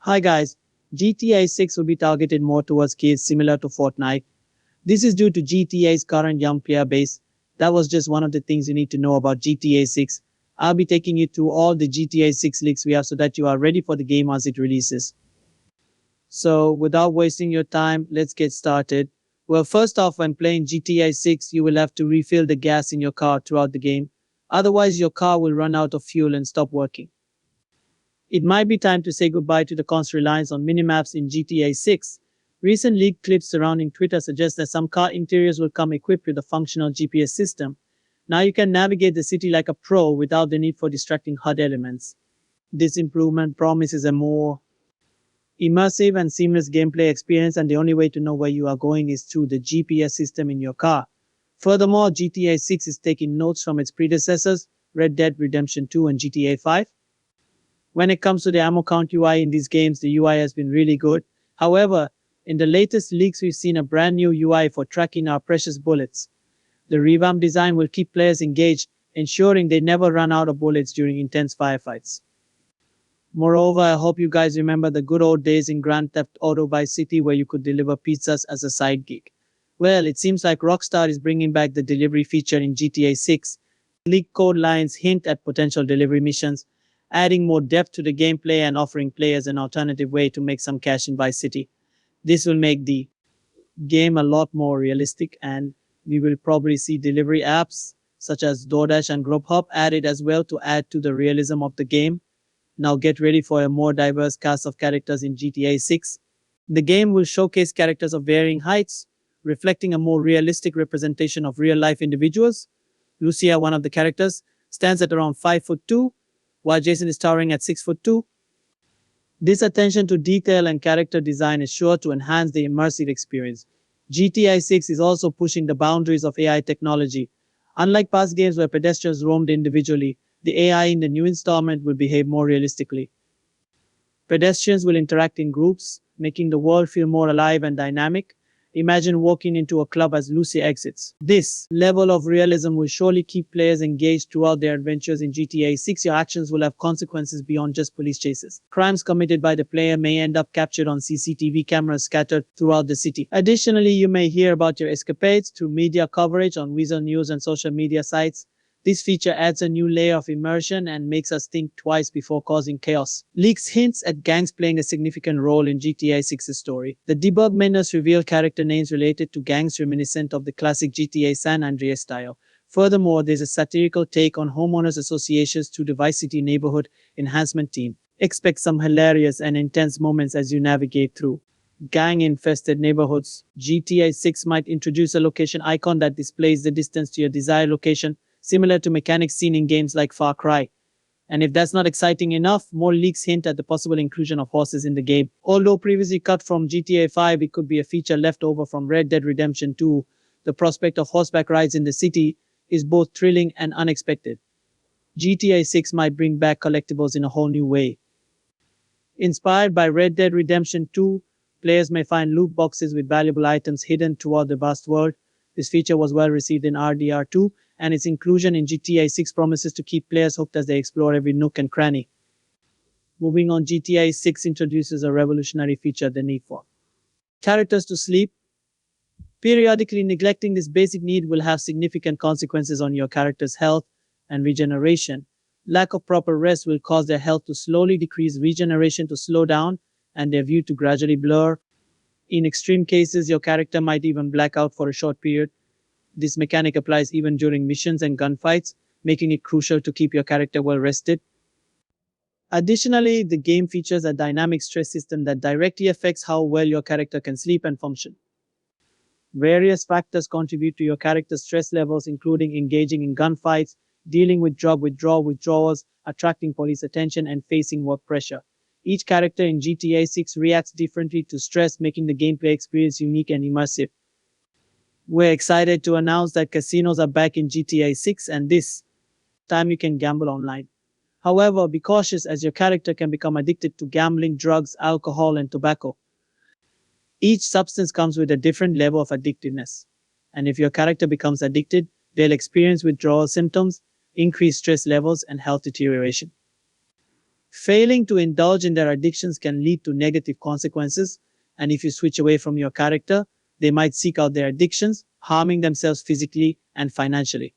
Hi guys, GTA 6 will be targeted more towards kids similar to Fortnite. This is due to GTA's current young player base. That was just one of the things you need to know about GTA 6. I'll be taking you through all the GTA 6 leaks we have so that you are ready for the game as it releases. So, without wasting your time, let's get started. Well, first off, when playing GTA 6, you will have to refill the gas in your car throughout the game. Otherwise, your car will run out of fuel and stop working. It might be time to say goodbye to the constant reliance on minimaps in GTA 6. Recent leaked clips surrounding Twitter suggest that some car interiors will come equipped with a functional GPS system. Now you can navigate the city like a pro without the need for distracting HUD elements. This improvement promises a more immersive and seamless gameplay experience, and the only way to know where you are going is through the GPS system in your car. Furthermore, GTA 6 is taking notes from its predecessors, Red Dead Redemption 2 and GTA 5. When it comes to the ammo count UI in these games, the UI has been really good. However, in the latest leaks, we've seen a brand new UI for tracking our precious bullets. The revamped design will keep players engaged, ensuring they never run out of bullets during intense firefights. Moreover, I hope you guys remember the good old days in Grand Theft Auto Vice City where you could deliver pizzas as a side gig. Well, it seems like Rockstar is bringing back the delivery feature in GTA 6. Leaked code lines hint at potential delivery missions, adding more depth to the gameplay and offering players an alternative way to make some cash in Vice City. This will make the game a lot more realistic, and we will probably see delivery apps such as DoorDash and Grubhub added as well to add to the realism of the game. Now get ready for a more diverse cast of characters in GTA 6. The game will showcase characters of varying heights, reflecting a more realistic representation of real-life individuals. Lucia, one of the characters, stands at around 5'2", while Jason is towering at 6'2". This attention to detail and character design is sure to enhance the immersive experience. GTA 6 is also pushing the boundaries of AI technology. Unlike past games where pedestrians roamed individually, the AI in the new installment will behave more realistically. Pedestrians will interact in groups, making the world feel more alive and dynamic. Imagine walking into a club as Lucy exits. This level of realism will surely keep players engaged throughout their adventures in GTA 6. Your actions will have consequences beyond just police chases. Crimes committed by the player may end up captured on CCTV cameras scattered throughout the city. Additionally, you may hear about your escapades through media coverage on Weasel News and social media sites. This feature adds a new layer of immersion and makes us think twice before causing chaos. Leaks hints at gangs playing a significant role in GTA 6's story. The debug menus reveal character names related to gangs reminiscent of the classic GTA San Andreas style. Furthermore, there's a satirical take on homeowners associations through the Vice City neighborhood enhancement team. Expect some hilarious and intense moments as you navigate through gang-infested neighborhoods. GTA 6 might introduce a location icon that displays the distance to your desired location, similar to mechanics seen in games like Far Cry. And if that's not exciting enough, more leaks hint at the possible inclusion of horses in the game. Although previously cut from GTA 5, it could be a feature left over from Red Dead Redemption 2. The prospect of horseback rides in the city is both thrilling and unexpected. GTA 6 might bring back collectibles in a whole new way. Inspired by Red Dead Redemption 2, players may find loot boxes with valuable items hidden throughout the vast world. This feature was well received in RDR2, and its inclusion in GTA 6 promises to keep players hooked as they explore every nook and cranny. Moving on, GTA 6 introduces a revolutionary feature: the need for characters to sleep. Periodically neglecting this basic need will have significant consequences on your character's health and regeneration. Lack of proper rest will cause their health to slowly decrease, regeneration to slow down, and their view to gradually blur. In extreme cases, your character might even black out for a short period. This mechanic applies even during missions and gunfights, making it crucial to keep your character well rested. Additionally, the game features a dynamic stress system that directly affects how well your character can sleep and function. Various factors contribute to your character's stress levels, including engaging in gunfights, dealing with job withdrawals, attracting police attention, and facing work pressure. Each character in GTA 6 reacts differently to stress, making the gameplay experience unique and immersive. We're excited to announce that casinos are back in GTA 6, and this time you can gamble online. However, be cautious as your character can become addicted to gambling, drugs, alcohol, and tobacco. Each substance comes with a different level of addictiveness, and if your character becomes addicted, they'll experience withdrawal symptoms, increased stress levels, and health deterioration. Failing to indulge in their addictions can lead to negative consequences, and if you switch away from your character, they might seek out their addictions, harming themselves physically and financially.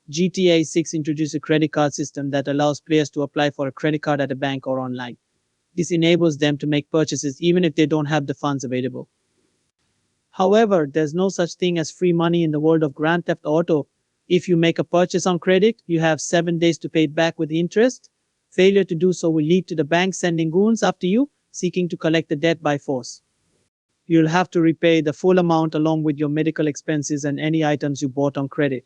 GTA 6 introduced a credit card system that allows players to apply for a credit card at a bank or online. This enables them to make purchases even if they don't have the funds available. However, there's no such thing as free money in the world of Grand Theft Auto. If you make a purchase on credit, you have 7 days to pay it back with interest. Failure to do so will lead to the bank sending goons after you, seeking to collect the debt by force. You'll have to repay the full amount along with your medical expenses and any items you bought on credit.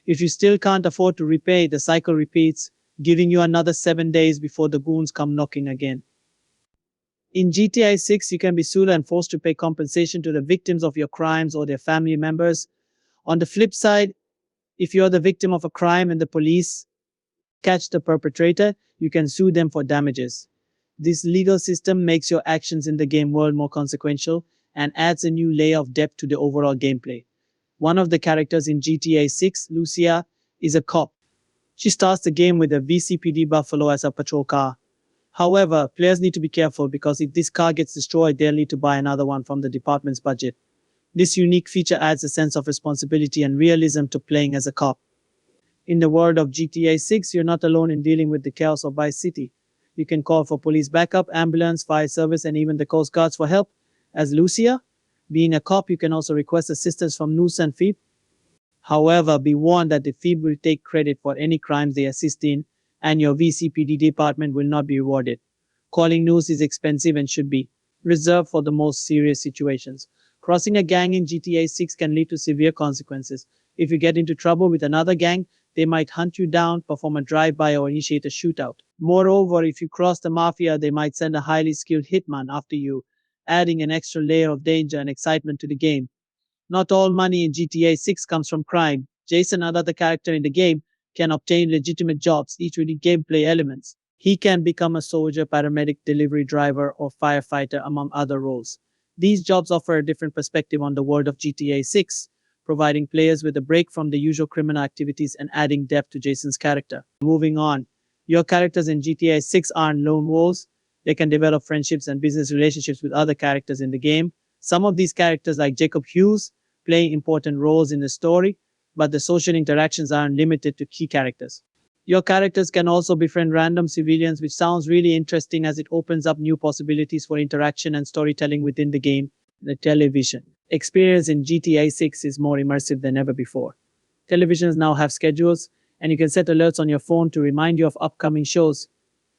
If you still can't afford to repay, the cycle repeats, giving you another 7 days before the goons come knocking again. In GTA 6, you can be sued and forced to pay compensation to the victims of your crimes or their family members. On the flip side, if you're the victim of a crime and the police catch the perpetrator, you can sue them for damages. This legal system makes your actions in the game world more consequential and adds a new layer of depth to the overall gameplay. One of the characters in GTA 6, Lucia, is a cop. She starts the game with a VCPD Buffalo as a patrol car. However, players need to be careful because if this car gets destroyed, they'll need to buy another one from the department's budget. This unique feature adds a sense of responsibility and realism to playing as a cop. In the world of GTA 6, you're not alone in dealing with the chaos of Vice City. You can call for police backup, ambulance, fire service, and even the Coast Guards for help. As Lucia, being a cop, you can also request assistance from Noose and Phoebe. However, be warned that the Phoebe will take credit for any crimes they assist in, and your VCPD department will not be rewarded. Calling Noose is expensive and should be reserved for the most serious situations. Crossing a gang in GTA 6 can lead to severe consequences. If you get into trouble with another gang, they might hunt you down, perform a drive-by, or initiate a shootout. Moreover, if you cross the mafia, they might send a highly skilled hitman after you, adding an extra layer of danger and excitement to the game. Not all money in GTA 6 comes from crime. Jason, another character in the game, can obtain legitimate jobs, each with gameplay elements. He can become a soldier, paramedic, delivery driver, or firefighter, among other roles. These jobs offer a different perspective on the world of GTA 6, providing players with a break from the usual criminal activities and adding depth to Jason's character. Moving on, your characters in GTA 6 aren't lone wolves. They can develop friendships and business relationships with other characters in the game. Some of these characters, like Jacob Hughes, play important roles in the story, but the social interactions aren't limited to key characters. Your characters can also befriend random civilians, which sounds really interesting as it opens up new possibilities for interaction and storytelling within the game. The television experience in GTA 6 is more immersive than ever before. Televisions now have schedules, and you can set alerts on your phone to remind you of upcoming shows.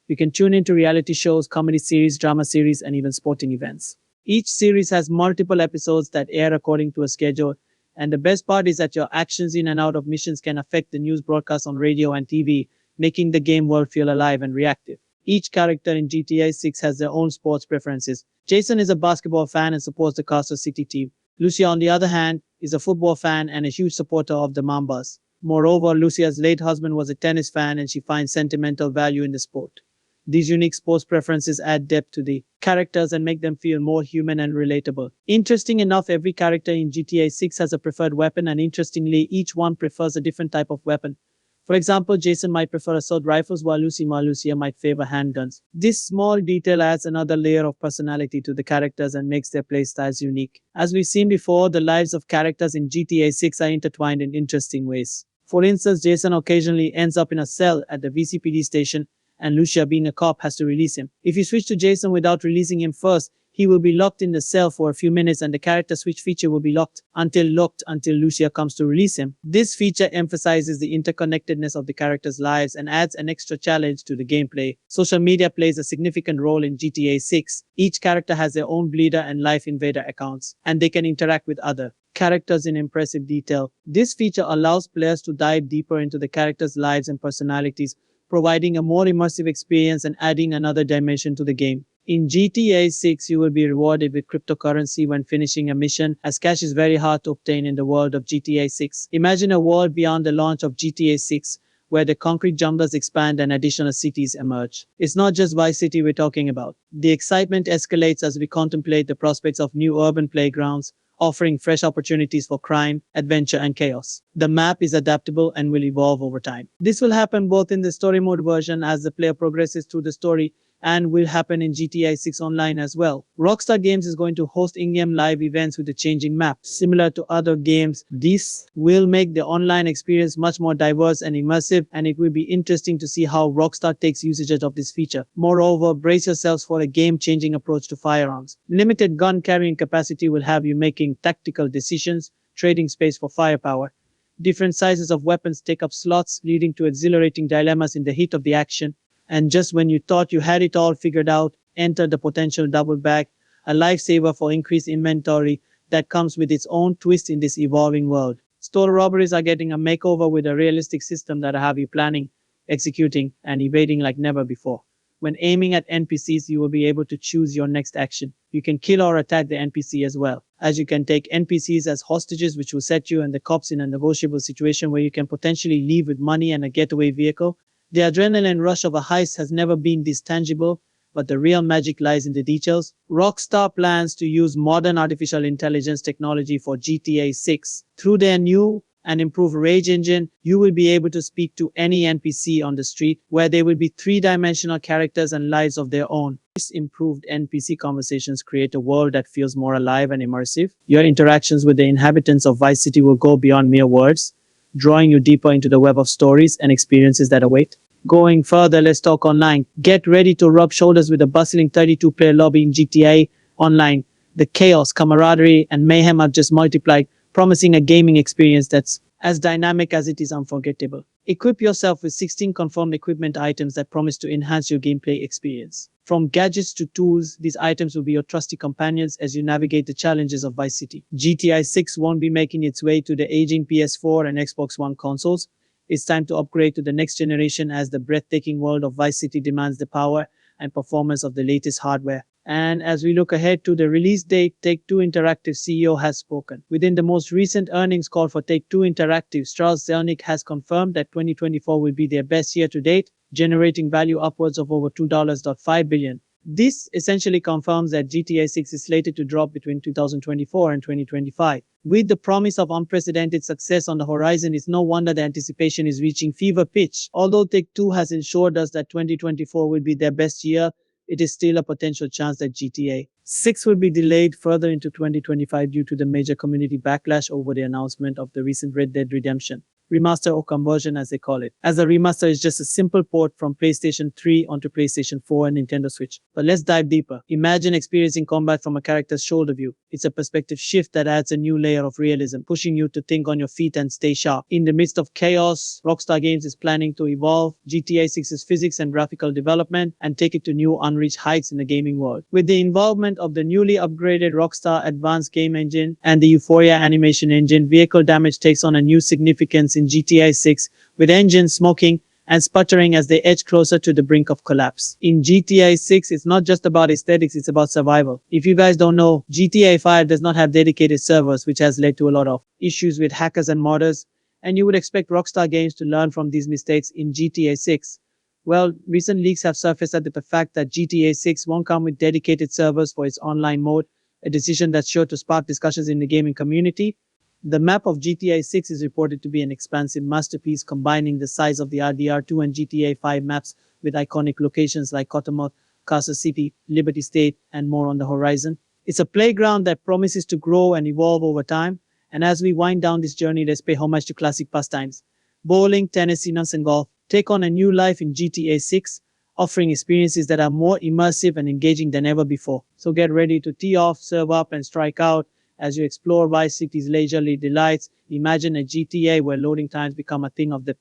You can tune into reality shows, comedy series, drama series, and even sporting events. Each series has multiple episodes that air according to a schedule, and the best part is that your actions in and out of missions can affect the news broadcasts on radio and TV, making the game world feel alive and reactive. Each character in GTA 6 has their own sports preferences. Jason is a basketball fan and supports the Kansas City team. Lucia, on the other hand, is a football fan and a huge supporter of the Mambas. Moreover, Lucia's late husband was a tennis fan and she finds sentimental value in the sport. These unique sports preferences add depth to the characters and make them feel more human and relatable. Interesting enough, every character in GTA 6 has a preferred weapon, and interestingly, each one prefers a different type of weapon. For example, Jason might prefer assault rifles while Lucia might favor handguns. This small detail adds another layer of personality to the characters and makes their playstyles unique. As we've seen before, the lives of characters in GTA 6 are intertwined in interesting ways. For instance, Jason occasionally ends up in a cell at the VCPD station, and Lucia, being a cop, has to release him. If you switch to Jason without releasing him first, he will be locked in the cell for a few minutes and the character switch feature will be locked until Lucia comes to release him. This feature emphasizes the interconnectedness of the characters' lives and adds an extra challenge to the gameplay. Social media plays a significant role in GTA 6. Each character has their own Bleeder and Life Invader accounts, and they can interact with other characters in impressive detail. This feature allows players to dive deeper into the characters' lives and personalities, providing a more immersive experience and adding another dimension to the game. In GTA 6, you will be rewarded with cryptocurrency when finishing a mission, as cash is very hard to obtain in the world of GTA 6. Imagine a world beyond the launch of GTA 6, where the concrete jungles expand and additional cities emerge. It's not just Vice City we're talking about. The excitement escalates as we contemplate the prospects of new urban playgrounds, offering fresh opportunities for crime, adventure, and chaos. The map is adaptable and will evolve over time. This will happen both in the story mode version as the player progresses through the story and will happen in GTA 6 Online as well. Rockstar Games is going to host in-game live events with a changing map. Similar to other games, this will make the online experience much more diverse and immersive, and it will be interesting to see how Rockstar takes usage of this feature. Moreover, brace yourselves for a game-changing approach to firearms. Limited gun carrying capacity will have you making tactical decisions, trading space for firepower. Different sizes of weapons take up slots, leading to exhilarating dilemmas in the heat of the action. And just when you thought you had it all figured out, enter the potential double bag, a lifesaver for increased inventory that comes with its own twist in this evolving world. Store robberies are getting a makeover with a realistic system that have you planning, executing, and evading like never before. When aiming at NPCs, you will be able to choose your next action. You can kill or attack the NPC as well, as you can take NPCs as hostages, which will set you and the cops in a negotiable situation where you can potentially leave with money and a getaway vehicle. The adrenaline rush of a heist has never been this tangible, but the real magic lies in the details. Rockstar plans to use modern artificial intelligence technology for GTA 6. Through their new and improved Rage engine, you will be able to speak to any NPC on the street, where there will be three-dimensional characters and lives of their own. These improved NPC conversations create a world that feels more alive and immersive. Your interactions with the inhabitants of Vice City will go beyond mere words, drawing you deeper into the web of stories and experiences that await. Going further, let's talk online. Get ready to rub shoulders with a bustling 32-player lobby in GTA Online. The chaos, camaraderie, and mayhem are just multiplied, promising a gaming experience that's as dynamic as it is unforgettable. Equip yourself with 16 confirmed equipment items that promise to enhance your gameplay experience. From gadgets to tools, these items will be your trusty companions as you navigate the challenges of Vice City. GTA 6 won't be making its way to the aging PS4 and Xbox One consoles. It's time to upgrade to the next generation as the breathtaking world of Vice City demands the power and performance of the latest hardware. And as we look ahead to the release date, Take-Two Interactive CEO has spoken. Within the most recent earnings call for Take-Two Interactive, Strauss Zelnick has confirmed that 2024 will be their best year to date, generating value upwards of over $2.5 billion. This essentially confirms that GTA 6 is slated to drop between 2024 and 2025. With the promise of unprecedented success on the horizon, it's no wonder the anticipation is reaching fever pitch. Although Take-Two has assured us that 2024 will be their best year, it is still a potential chance that GTA 6 will be delayed further into 2025 due to the major community backlash over the announcement of the recent Red Dead Redemption remaster, or conversion as they call it, as a remaster is just a simple port from PlayStation 3 onto PlayStation 4 and Nintendo Switch. But let's dive deeper. Imagine experiencing combat from a character's shoulder view. It's a perspective shift that adds a new layer of realism, pushing you to think on your feet and stay sharp. In the midst of chaos, Rockstar Games is planning to evolve GTA 6's physics and graphical development and take it to new unreached heights in the gaming world. With the involvement of the newly upgraded Rockstar Advanced Game Engine and the Euphoria Animation Engine, vehicle damage takes on a new significance in GTA 6, with engines smoking and sputtering as they edge closer to the brink of collapse. In GTA 6, it's not just about aesthetics, it's about survival. If you guys don't know, GTA 5 does not have dedicated servers, which has led to a lot of issues with hackers and modders, and you would expect Rockstar Games to learn from these mistakes in GTA 6. Well, recent leaks have surfaced that the fact that GTA 6 won't come with dedicated servers for its online mode, a decision that's sure to spark discussions in the gaming community. The map of GTA 6 is reported to be an expansive masterpiece combining the size of the RDR2 and GTA 5 maps with iconic locations like Cottonmouth, Castle City, Liberty State, and more on the horizon. It's a playground that promises to grow and evolve over time, and as we wind down this journey, let's pay homage to classic pastimes. Bowling, tennis, and golf take on a new life in GTA 6, offering experiences that are more immersive and engaging than ever before. So get ready to tee off, serve up, and strike out. As you explore Vice City's leisurely delights, imagine a GTA where loading times become a thing of the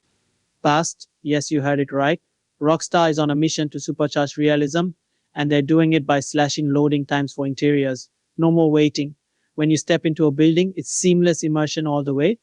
past. Yes, you heard it right. Rockstar is on a mission to supercharge realism, and they're doing it by slashing loading times for interiors. No more waiting. When you step into a building, it's seamless immersion all the way.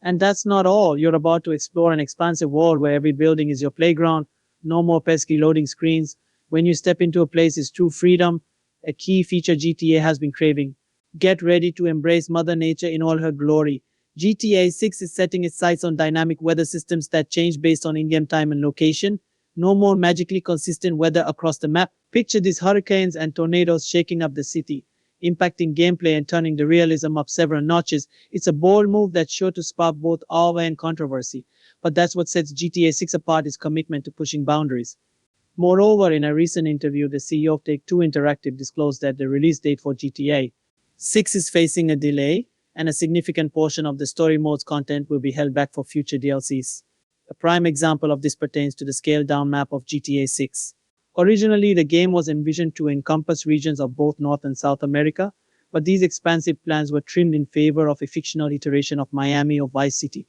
And that's not all. You're about to explore an expansive world where every building is your playground. No more pesky loading screens. When you step into a place, it's true freedom, a key feature GTA has been craving. Get ready to embrace Mother Nature in all her glory. GTA 6 is setting its sights on dynamic weather systems that change based on in-game time and location. No more magically consistent weather across the map. Picture these hurricanes and tornadoes shaking up the city. impacting gameplay and turning the realism up several notches. It's a bold move that's sure to spark both awe and controversy. But that's what sets GTA 6 apart, is commitment to pushing boundaries. Moreover, in a recent interview, the CEO of Take-Two Interactive disclosed that the release date for GTA 6 is facing a delay, and a significant portion of the story mode's content will be held back for future DLCs. A prime example of this pertains to the scaled-down map of GTA 6. Originally, the game was envisioned to encompass regions of both North and South America, but these expansive plans were trimmed in favor of a fictional iteration of Miami or Vice City,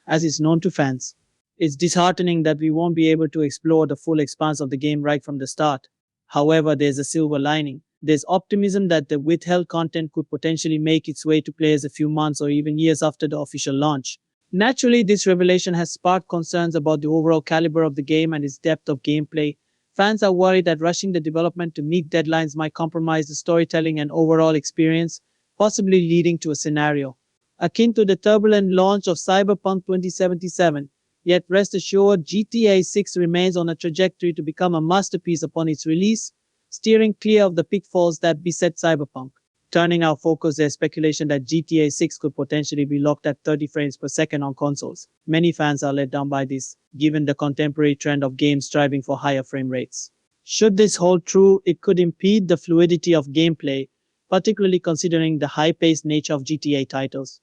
as is known to fans. It's disheartening that we won't be able to explore the full expanse of the game right from the start. However, there's a silver lining. There's optimism that the withheld content could potentially make its way to players a few months or even years after the official launch. Naturally, this revelation has sparked concerns about the overall caliber of the game and its depth of gameplay. Fans are worried that rushing the development to meet deadlines might compromise the storytelling and overall experience, possibly leading to a scenario akin to the turbulent launch of Cyberpunk 2077. Yet rest assured, GTA 6 remains on a trajectory to become a masterpiece upon its release, steering clear of the pitfalls that beset Cyberpunk. Turning our focus, there's speculation that GTA 6 could potentially be locked at 30 frames per second on consoles. Many fans are let down by this, given the contemporary trend of games striving for higher frame rates. Should this hold true, it could impede the fluidity of gameplay, particularly considering the high-paced nature of GTA titles.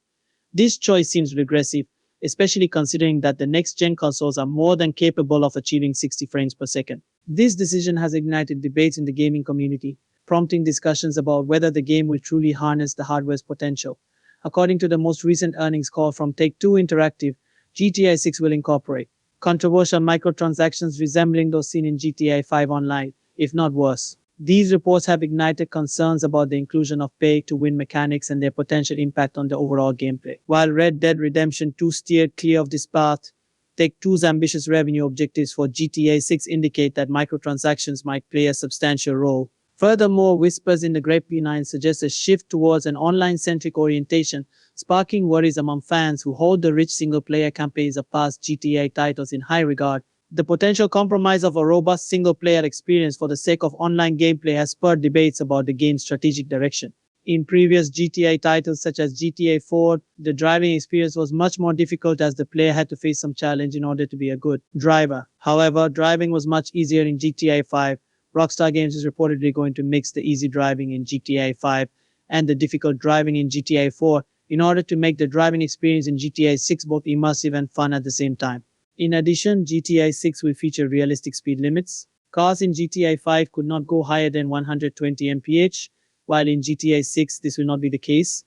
This choice seems regressive, especially considering that the next-gen consoles are more than capable of achieving 60 frames per second. This decision has ignited debates in the gaming community, prompting discussions about whether the game will truly harness the hardware's potential. According to the most recent earnings call from Take-Two Interactive, GTA 6 will incorporate controversial microtransactions resembling those seen in GTA 5 Online, if not worse. These reports have ignited concerns about the inclusion of pay-to-win mechanics and their potential impact on the overall gameplay. While Red Dead Redemption 2 steered clear of this path, Take-Two's ambitious revenue objectives for GTA 6 indicate that microtransactions might play a substantial role. Furthermore, whispers in the grapevine suggest a shift towards an online-centric orientation, sparking worries among fans who hold the rich single-player campaigns of past GTA titles in high regard. The potential compromise of a robust single-player experience for the sake of online gameplay has spurred debates about the game's strategic direction. In previous GTA titles such as GTA 4, the driving experience was much more difficult as the player had to face some challenge in order to be a good driver. However, driving was much easier in GTA 5. Rockstar Games is reportedly going to mix the easy driving in GTA 5 and the difficult driving in GTA 4 in order to make the driving experience in GTA 6 both immersive and fun at the same time. In addition, GTA 6 will feature realistic speed limits. Cars in GTA 5 could not go higher than 120 mph, while in GTA 6 this will not be the case.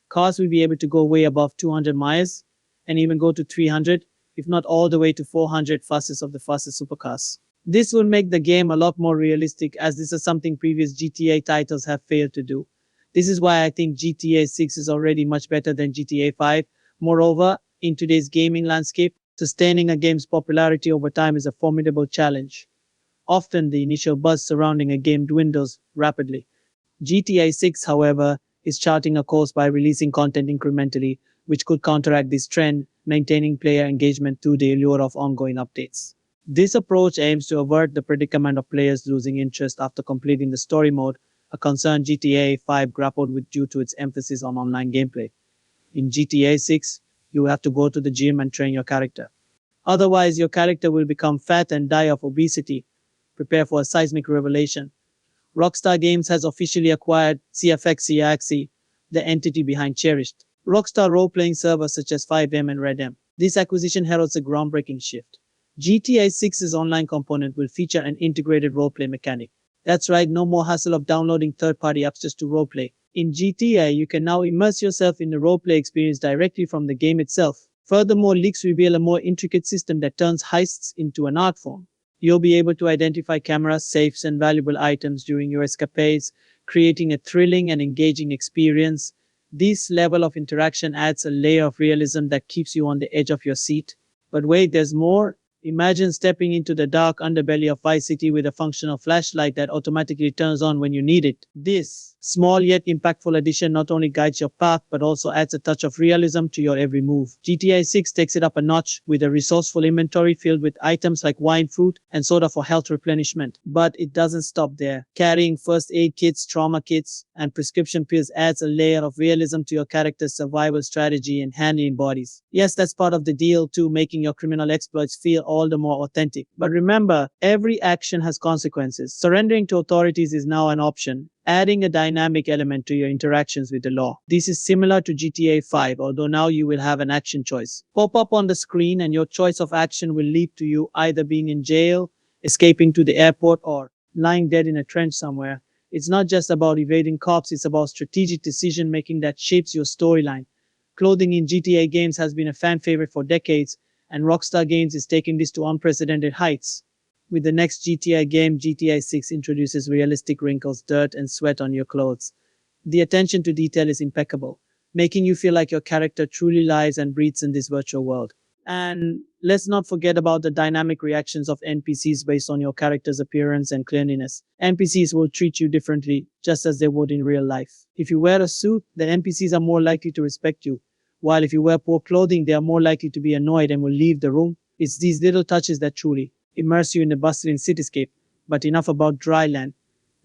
Cars will be able to go way above 200 miles and even go to 300, if not all the way to 400 fastest of the fastest supercars. This will make the game a lot more realistic, as this is something previous GTA titles have failed to do. This is why I think GTA 6 is already much better than GTA 5. Moreover, in today's gaming landscape, sustaining a game's popularity over time is a formidable challenge. Often, the initial buzz surrounding a game dwindles rapidly. GTA 6, however, is charting a course by releasing content incrementally, which could counteract this trend, maintaining player engagement through the allure of ongoing updates. This approach aims to avert the predicament of players losing interest after completing the story mode, a concern GTA 5 grappled with due to its emphasis on online gameplay. In GTA 6, you have to go to the gym and train your character. Otherwise, your character will become fat and die of obesity. Prepare for a seismic revelation. Rockstar Games has officially acquired CFX-CIAXE, the entity behind cherished Rockstar role-playing servers such as FiveM and RedM. This acquisition heralds a groundbreaking shift. GTA 6's online component will feature an integrated roleplay mechanic. That's right, no more hassle of downloading third-party apps just to roleplay. In GTA, you can now immerse yourself in the roleplay experience directly from the game itself. Furthermore, leaks reveal a more intricate system that turns heists into an art form. You'll be able to identify cameras, safes, and valuable items during your escapades, creating a thrilling and engaging experience. This level of interaction adds a layer of realism that keeps you on the edge of your seat. But wait, there's more. Imagine stepping into the dark underbelly of Vice City with a functional flashlight that automatically turns on when you need it. This Small yet impactful addition not only guides your path but also adds a touch of realism to your every move. GTA 6 takes it up a notch with a resourceful inventory filled with items like wine, fruit, and soda for health replenishment. But it doesn't stop there. Carrying first aid kits, trauma kits, and prescription pills adds a layer of realism to your character's survival strategy and handling bodies. Yes, that's part of the deal too, making your criminal exploits feel all the more authentic. But remember, every action has consequences. Surrendering to authorities is now an option, adding a dynamic element to your interactions with the law. This is similar to GTA 5, although now you will have an action choice. Pop up on the screen and your choice of action will lead to you either being in jail, escaping to the airport, or lying dead in a trench somewhere. It's not just about evading cops, it's about strategic decision making that shapes your storyline. Clothing in GTA games has been a fan favorite for decades, and Rockstar Games is taking this to unprecedented heights. With the next GTA game, GTA 6 introduces realistic wrinkles, dirt, and sweat on your clothes. The attention to detail is impeccable, making you feel like your character truly lives and breathes in this virtual world. And let's not forget about the dynamic reactions of NPCs based on your character's appearance and cleanliness. NPCs will treat you differently, just as they would in real life. If you wear a suit, the NPCs are more likely to respect you, while if you wear poor clothing, they are more likely to be annoyed and will leave the room. It's these little touches that truly immerse you in the bustling cityscape. But enough about dry land.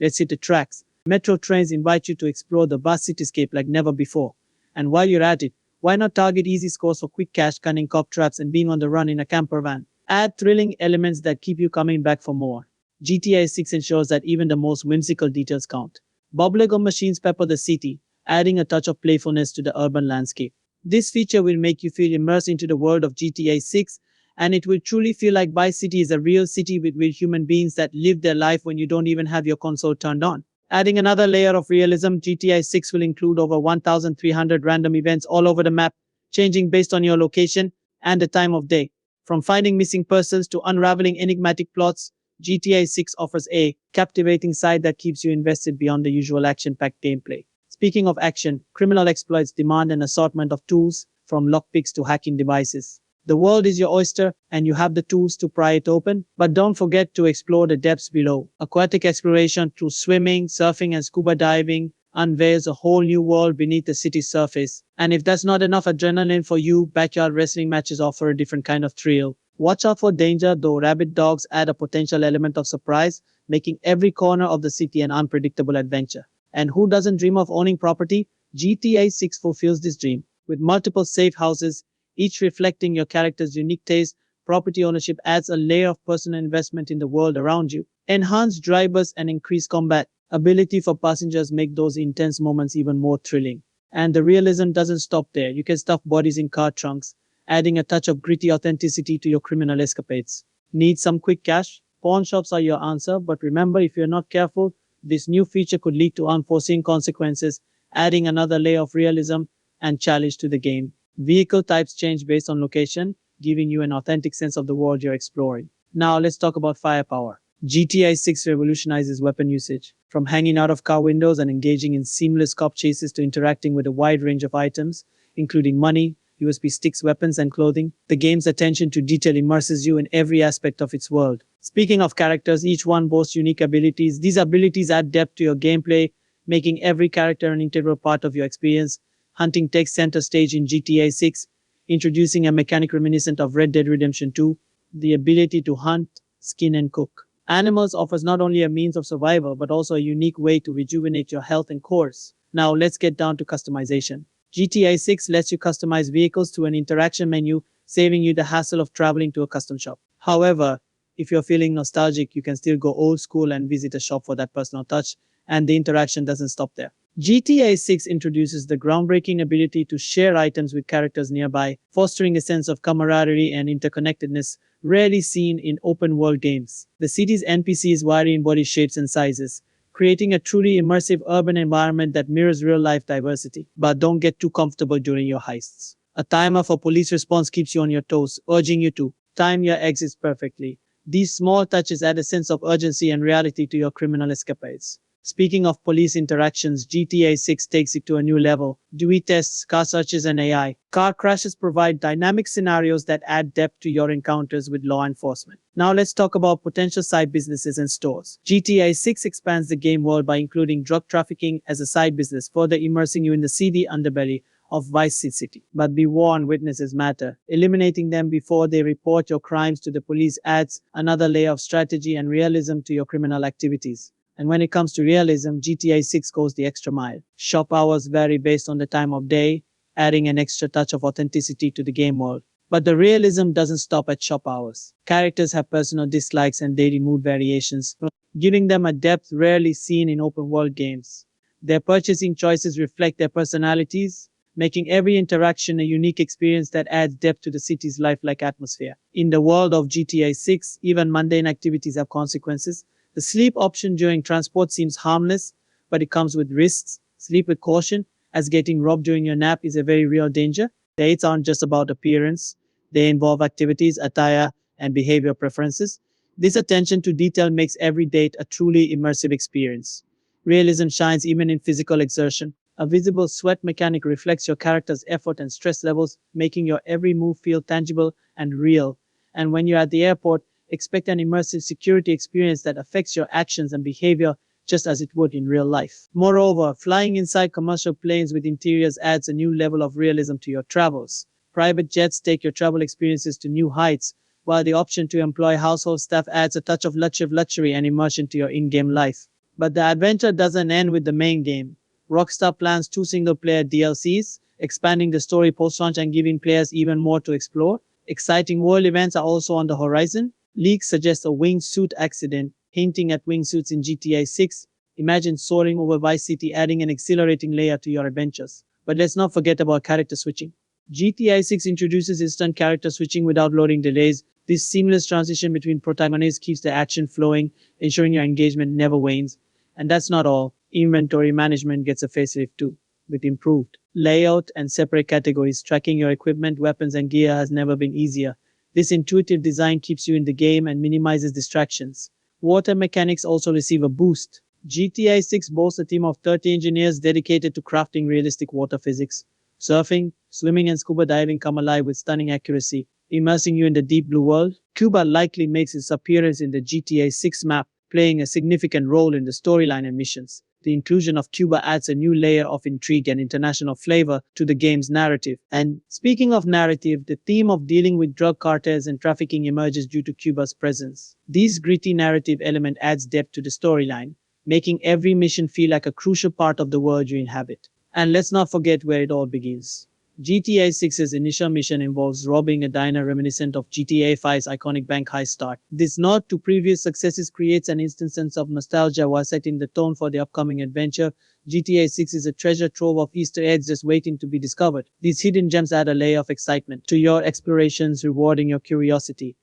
Let's hit the tracks. Metro trains invite you to explore the vast cityscape like never before. And while you're at it, why not target easy scores for quick cash, cunning cop traps, and being on the run in a camper van? Add thrilling elements that keep you coming back for more. GTA 6 ensures that even the most whimsical details count. Bubblegum machines pepper the city, adding a touch of playfulness to the urban landscape. This feature will make you feel immersed into the world of GTA 6, and it will truly feel like Vice City is a real city with real human beings that live their life when you don't even have your console turned on. Adding another layer of realism, GTA 6 will include over 1,300 random events all over the map, changing based on your location and the time of day. From finding missing persons to unraveling enigmatic plots, GTA 6 offers a captivating side that keeps you invested beyond the usual action-packed gameplay. Speaking of action, criminal exploits demand an assortment of tools, from lockpicks to hacking devices. The world is your oyster, and you have the tools to pry it open, but don't forget to explore the depths below. Aquatic exploration through swimming, surfing, and scuba diving unveils a whole new world beneath the city's surface. And if that's not enough adrenaline for you, backyard wrestling matches offer a different kind of thrill. Watch out for danger, though rabid dogs add a potential element of surprise, making every corner of the city an unpredictable adventure. And who doesn't dream of owning property? GTA 6 fulfills this dream. With multiple safe houses, each reflecting your character's unique taste, property ownership adds a layer of personal investment in the world around you. Enhanced drivers and increased combat ability for passengers make those intense moments even more thrilling. And the realism doesn't stop there. You can stuff bodies in car trunks, adding a touch of gritty authenticity to your criminal escapades. Need some quick cash? Pawn shops are your answer, but remember, if you're not careful, this new feature could lead to unforeseen consequences, adding another layer of realism and challenge to the game. Vehicle types change based on location, giving you an authentic sense of the world you're exploring. Now let's talk about firepower. GTA 6 revolutionizes weapon usage. From hanging out of car windows and engaging in seamless cop chases to interacting with a wide range of items, including money, USB sticks, weapons, and clothing, the game's attention to detail immerses you in every aspect of its world. Speaking of characters, each one boasts unique abilities. These abilities add depth to your gameplay, making every character an integral part of your experience. Hunting takes center stage in GTA 6, introducing a mechanic reminiscent of Red Dead Redemption 2, the ability to hunt, skin, and cook. Animals offers not only a means of survival, but also a unique way to rejuvenate your health and cores. Now let's get down to customization. GTA 6 lets you customize vehicles through an interaction menu, saving you the hassle of traveling to a custom shop. However, if you're feeling nostalgic, you can still go old school and visit a shop for that personal touch, and the interaction doesn't stop there. GTA 6 introduces the groundbreaking ability to share items with characters nearby, fostering a sense of camaraderie and interconnectedness rarely seen in open-world games. The city's NPCs vary in body shapes and sizes, creating a truly immersive urban environment that mirrors real-life diversity. But don't get too comfortable during your heists. A timer for police response keeps you on your toes, urging you to time your exits perfectly. These small touches add a sense of urgency and reality to your criminal escapades. Speaking of police interactions, GTA 6 takes it to a new level. Dewey tests, car searches, and AI. Car crashes provide dynamic scenarios that add depth to your encounters with law enforcement. Now let's talk about potential side businesses and stores. GTA 6 expands the game world by including drug trafficking as a side business, further immersing you in the seedy underbelly of Vice City. But be warned, witnesses matter. Eliminating them before they report your crimes to the police adds another layer of strategy and realism to your criminal activities. And when it comes to realism, GTA 6 goes the extra mile. Shop hours vary based on the time of day, adding an extra touch of authenticity to the game world. But the realism doesn't stop at shop hours. Characters have personal dislikes and daily mood variations, giving them a depth rarely seen in open world games. Their purchasing choices reflect their personalities, making every interaction a unique experience that adds depth to the city's lifelike atmosphere. In the world of GTA 6, even mundane activities have consequences. The sleep option during transport seems harmless, but it comes with risks. Sleep with caution, as getting robbed during your nap is a very real danger. Dates aren't just about appearance. They involve activities, attire, and behavior preferences. This attention to detail makes every date a truly immersive experience. Realism shines even in physical exertion. A visible sweat mechanic reflects your character's effort and stress levels, making your every move feel tangible and real. And when you're at the airport, expect an immersive security experience that affects your actions and behavior just as it would in real life. Moreover, flying inside commercial planes with interiors adds a new level of realism to your travels. Private jets take your travel experiences to new heights, while the option to employ household staff adds a touch of luxury and immersion to your in-game life. But the adventure doesn't end with the main game. Rockstar plans 2 single-player DLCs, expanding the story post-launch and giving players even more to explore. Exciting world events are also on the horizon. Leaks suggest a wingsuit accident, hinting at wingsuits in GTA 6. Imagine soaring over Vice City, adding an exhilarating layer to your adventures. But let's not forget about character switching. GTA 6 introduces instant character switching without loading delays. This seamless transition between protagonists keeps the action flowing, ensuring your engagement never wanes. And that's not all. Inventory management gets a facelift too, with improved layout and separate categories. Tracking your equipment, weapons, and gear has never been easier. This intuitive design keeps you in the game and minimizes distractions. Water mechanics also receive a boost. GTA 6 boasts a team of 30 engineers dedicated to crafting realistic water physics. Surfing, swimming, and scuba diving come alive with stunning accuracy, immersing you in the deep blue world. Cuba likely makes its appearance in the GTA 6 map, playing a significant role in the storyline and missions. The inclusion of Cuba adds a new layer of intrigue and international flavor to the game's narrative. And speaking of narrative, the theme of dealing with drug cartels and trafficking emerges due to Cuba's presence. This gritty narrative element adds depth to the storyline, making every mission feel like a crucial part of the world you inhabit. And let's not forget where it all begins. GTA 6's initial mission involves robbing a diner reminiscent of GTA 5's iconic bank heist start. This nod to previous successes creates an instant sense of nostalgia while setting the tone for the upcoming adventure. GTA 6 is a treasure trove of Easter eggs just waiting to be discovered. These hidden gems add a layer of excitement to your explorations, rewarding your curiosity.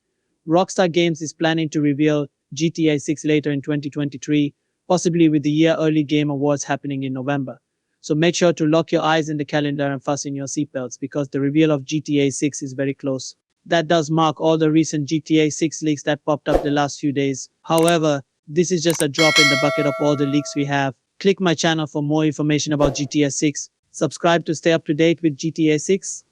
Rockstar Games is planning to reveal GTA 6 later in 2023, possibly with the Year Early Game Awards happening in November. So make sure to lock your eyes in the calendar and fasten your seatbelts because the reveal of GTA 6 is very close. That does mark all the recent GTA 6 leaks that popped up the last few days. However, this is just a drop in the bucket of all the leaks we have. Click my channel for more information about GTA 6. Subscribe to stay up to date with GTA 6.